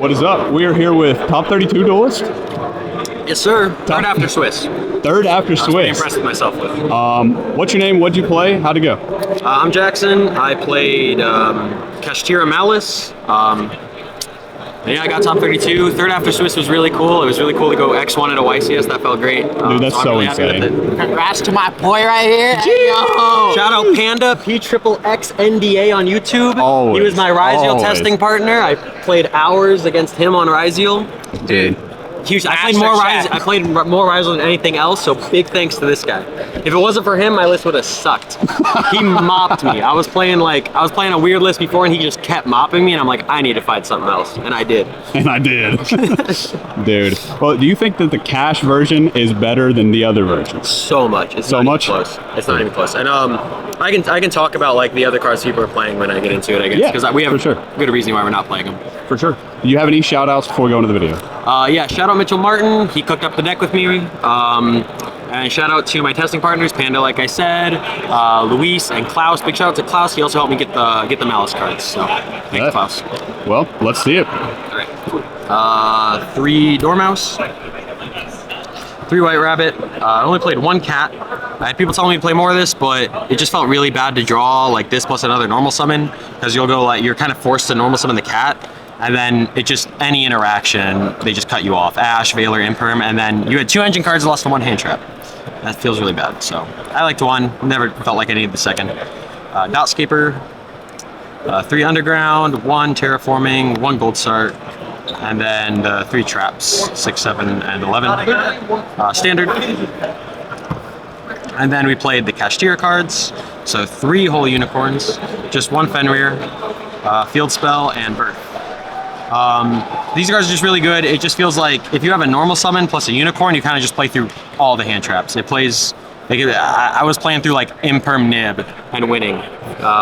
What is up? We are here with Top 32 Duelist. Yes, sir. Third after Swiss. Third after Swiss. I was pretty impressed with myself with. What's your name? What'd you play? How'd it go? I'm Jackson. I played Kashtira Malice. Yeah, I got top 32. Third after Swiss was really cool. It was really cool to go X1 at a YCS. That felt great. Dude, that's so really insane. Congrats to my boy right here. Yugioh! Shout out Panda PXXNDA on YouTube. Always. He was my Ryziel Always. testing partner. I played hours against him on Ryziel. Dude. Huge. I played more Ryziel than anything else, so big thanks to this guy. If it wasn't for him, my list would have sucked. He mopped me. I was playing a weird list before, and he just kept mopping me, and I'm like, I need to find something else, and I did. And I did. Dude. Well, do you think that the cash version is better than the other versions? So much. It's so not much? Even close. It's not even close. And I can talk about like the other cards people are playing when I get into it, I guess. Yeah, because we have for sure. good reason why we're not playing them. For sure. Do you have any shout outs before we go into the video? Yeah, shout out Mitchell Martin. He cooked up the deck with me. And shout out to my testing partners, Panda, like I said, Luis and Klaus. Big shout out to Klaus. He also helped me get the Malice cards. So thanks, Klaus. Well, let's see it. All right. 3 Dormouse, 3 White Rabbit. I only played 1 cat. I had people telling me to play more of this, but it just felt really bad to draw like this plus another normal summon, because you'll go like, you're kind of forced to normal summon the cat, and then it just, any interaction, they just cut you off. Ash, Valor, Imperm, and then you had 2 engine cards lost to 1 hand trap. That feels really bad, so I liked 1, never felt like I needed the second. Dotscaper, 3 Underground, 1 Terraforming, 1 Gold Sart, and then the 3 traps, 6, 7, and 11. Standard. And then we played the Kashtira cards, so 3 Holy Unicorns, just 1 Fenrir, Field Spell, and Birth. These cards are just really good. It just feels like if you have a normal summon plus a unicorn, you kind of just play through all the hand traps. It plays, like, I was playing through like Imperm Nib and winning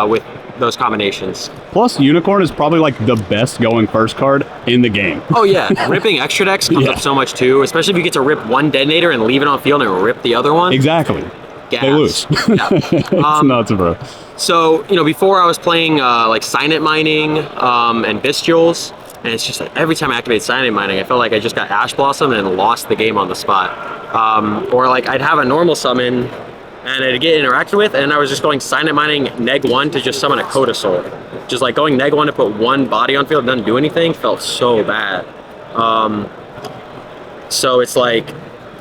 with those combinations. Plus, Unicorn is probably like the best going first card in the game. Oh yeah, ripping extra decks comes up so much too, especially if you get to rip 1 detonator and leave it on field and rip the other one. Exactly. Gas. They lose. Yeah. It's nuts, bro. So, you know, before I was playing like Signet Mining and Bestials, and it's just like every time I activate Signet Mining, I felt like I just got Ash Blossom and lost the game on the spot. Or like I'd have a normal summon and I'd get interacted with, and I was just going Signet Mining neg1 to just summon a Coda Soul. Just like going neg1 to put 1 body on field, doesn't do anything, felt so bad. So it's like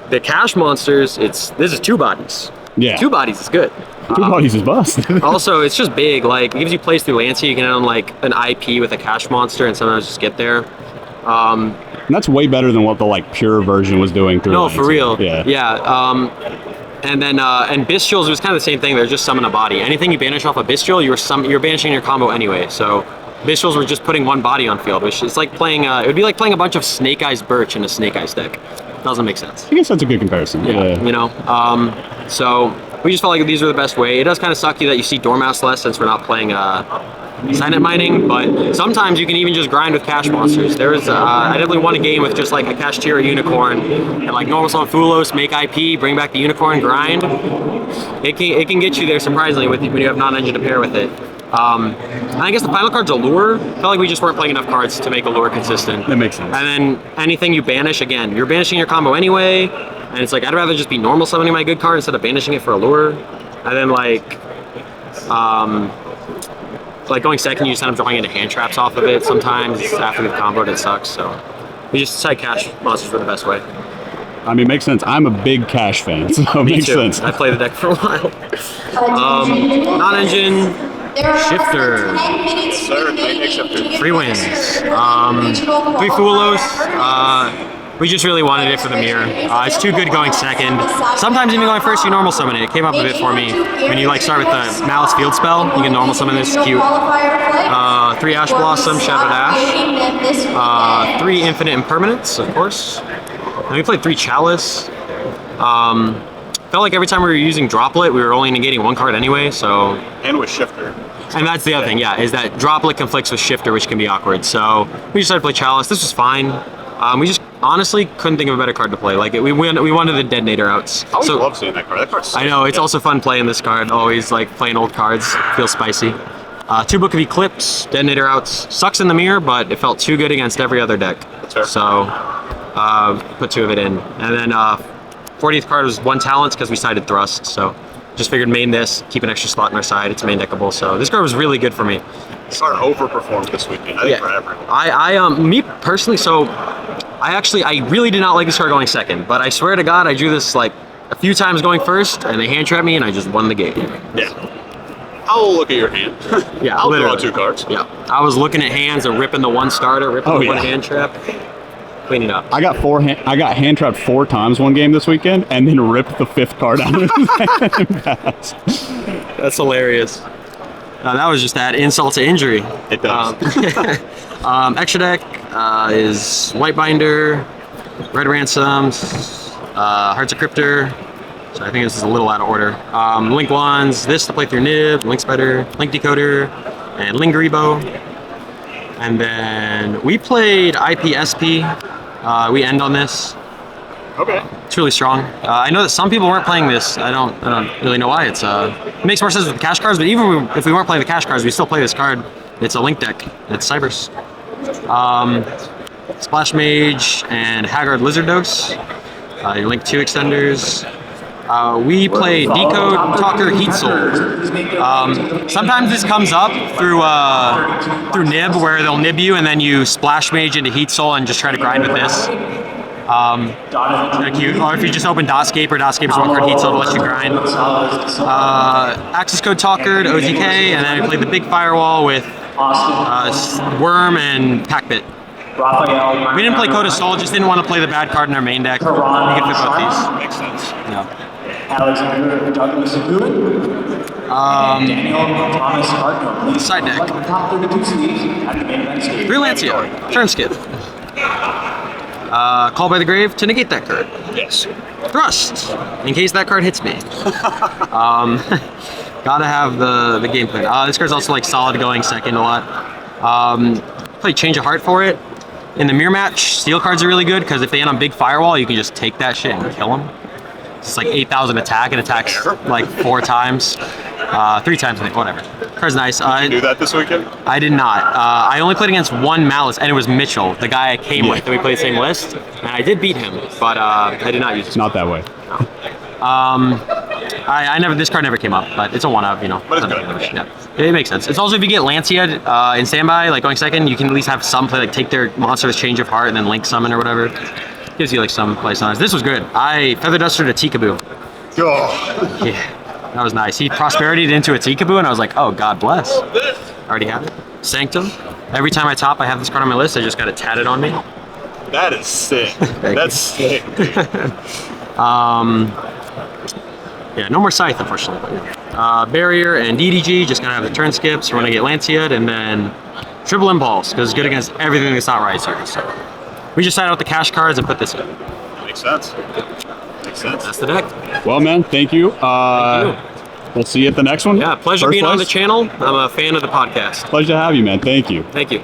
the cash monsters, this is 2 bodies. Yeah. 2 bodies is good. 2 bodies is bust. Also, it's just big. Like, it gives you plays through Lancey. You can own like an IP with a cash monster and sometimes just get there. And that's way better than what the like pure version was doing through No, Lancey. for real. Yeah. Yeah. And then and Bestials was kind of the same thing. They're just summon a body. Anything you banish off a Bestial, you're banishing your combo anyway. So Bestials were just putting 1 body on field, which is like playing. It would be like playing a bunch of Snake Eyes Birch in a Snake Eyes deck. Doesn't make sense. I guess that's a good comparison. Yeah. You know. So we just felt like these were the best way. It does kind of suck you that you see Dormouse less since we're not playing Signet Mining, but sometimes you can even just grind with cash monsters. There was I definitely won a game with just like a Kashtira Unicorn and like normal summon Fulos, make IP, bring back the Unicorn, grind. It can get you there surprisingly when you have non-engine to pair with it. I guess the final card's Allure. I felt like we just weren't playing enough cards to make Allure consistent. That makes sense. And then anything you banish, again, you're banishing your combo anyway, and it's like I'd rather just be normal summoning my good card instead of banishing it for Allure. And then like going second, you just end up drawing into hand traps off of it sometimes after we've comboed, it sucks. So we just decide cash monsters were the best way. I mean, it makes sense. I'm a big cash fan, so it makes sense. I play the deck for a while. Non-engine, Shifter. Shifter. 3 wins. 3 Fulos. We just really wanted it for the mirror. It's too good going second. Sometimes even going first, you normal summon it. It came up a bit for me. When you like start with the Malice Field Spell, you can normal summon this. Cute. 3 Ash Blossom, Shadowed Ash. 3 Infinite Impermanence, of course. And we played 3 Chalice. Felt like every time we were using Droplet, we were only negating 1 card anyway, so... And with Shifter. And that's the other thing, yeah, is that Droplet conflicts with Shifter, which can be awkward. So we decided to play Chalice. This was fine. We just honestly couldn't think of a better card to play. Like we wanted the Detonator outs. I always love seeing that card. That card's so I know, it's good. also fun playing this card. Always like playing old cards. Feels spicy. 2 Book of Eclipse, Detonator Outs. Sucks in the mirror, but it felt too good against every other deck. Sure. So, put 2 of it in. And then 40th card was 1 Talents because we sided Thrust. So, just figured main this, keep an extra slot on our side. It's main deckable. So, this card was really good for me. This card overperformed this weekend. I think for everyone. Me personally, so I really did not like this card going second, but I swear to God, I drew this like a few times going first, and they hand trapped me, and I just won the game. Yeah. I'll look at your hand. Yeah, I'll literally. draw 2 cards. Yeah, I was looking at hands and ripping the 1 starter, ripping the 1 hand trap, cleaning up. I got hand trapped 4 times one game this weekend, and then ripped the 5th card out of his hand. That's hilarious. That was just that insult to injury. It does. Extra deck is White Binder, Red Ransoms, Hearts of Cryptor. So I think this is a little out of order. Link Wands, this to play through Nib, Link Spider, Link Decoder, and Lingaribo. And then we played IPSP. We end on this. Okay. It's really strong. I know that some people weren't playing this. I don't really know why. It makes more sense with the cash cards, but even if we weren't playing the cash cards, we still play this card. It's a Link deck. It's Cybers. Splash Mage and Haggard Lizard Dose. Your Link 2 extenders. We play Decode, Talker, Heat Soul. Sometimes this comes up through Nib, where they'll nib you and then you Splash Mage into Heat Soul and just try to grind with this. Or if you just open Dotscape, or Dotscape is 1 card Heat Soul to let you grind. Access Code Talker to OTK, and then we play the Big Firewall with Worm and Packbit. We didn't play Code of Soul, just didn't want to play the bad card in our main deck. We can flip both these. Makes sense. Yeah. Alexander Douglas Aguin. Daniel Thomas Hartnell. Side deck. Top 32 sleeves at the main event stage. 3 Lancia. Turn skip. Call by the Grave to negate that card. Yes. Thrust, in case that card hits me. Gotta have the game plan. This card's also like solid going second a lot. Play Change of Heart for it. In the mirror match, steel cards are really good because if they end on Big Firewall, you can just take that shit and kill them. It's like 8,000 attack and attacks like 4 times. 3 times, I think, whatever. Card's nice. Did you do that this weekend? I did not. I only played against 1 Malice, and it was Mitchell, the guy I came with, and we played the same list. And I did beat him, but I did not use it. Not that way. This card never came up, but it's a 1-of, you know. But it's good. Yeah, it makes sense. It's also if you get Lancia in standby, like going second, you can at least have some play, like take their monster's Change of Heart and then Link Summon or whatever. Gives you like some play size. This was good. I Feather Duster to Tikaboo. Oh. Yeah, that was nice. He Prosperitied into a Tikaboo, and I was like, oh, God bless. Already have it. Sanctum. Every time I top, I have this card on my list. I just got it tatted on me. That is sick. That's sick. Yeah, no more Scythe, unfortunately. Barrier and DDG, just gonna have the turn skips. We're gonna get Lancia, and then Triple Impulse, because it's good against everything that's not Rise here. So we just side out the cash cards and put this in. Makes sense. Makes sense. That's the deck. Well, man, thank you. We'll see you at the next one. Yeah, pleasure First being on the place. channel. I'm a fan of the podcast. Pleasure to have you, man. Thank you. Thank you.